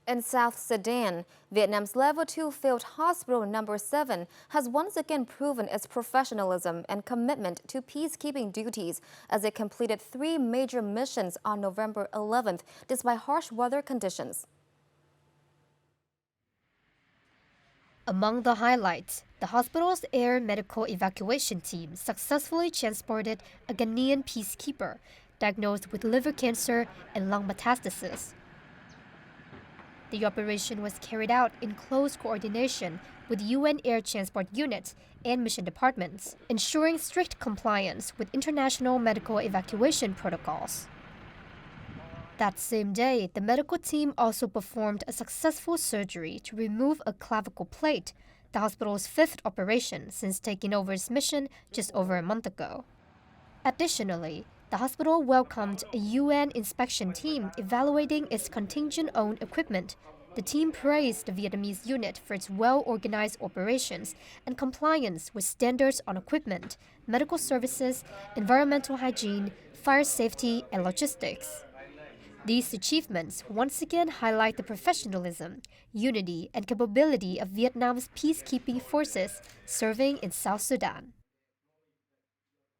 In South Sudan, Vietnam's Level 2 Field Hospital No. 7 has once again proven its professionalism and commitment to peacekeeping duties as it completed 3 major missions on November 11th despite harsh weather conditions. Among the highlights, the hospital's air medical evacuation team successfully transported a Ghanaian peacekeeper diagnosed with liver cancer and lung metastasis. The operation was carried out in close coordination with UN air transport units and mission departments, ensuring strict compliance with international medical evacuation protocols. That same day, the medical team also performed a successful surgery to remove a clavicle plate, the hospital's 5th operation since taking over its mission just over a month ago. Additionally, the hospital welcomed a UN inspection team evaluating its contingent-owned equipment. The team praised the Vietnamese unit for its well-organized operations and compliance with standards on equipment, medical services, environmental hygiene, fire safety, and logistics. These achievements once again highlight the professionalism, unity, and capability of Vietnam's peacekeeping forces serving in South Sudan.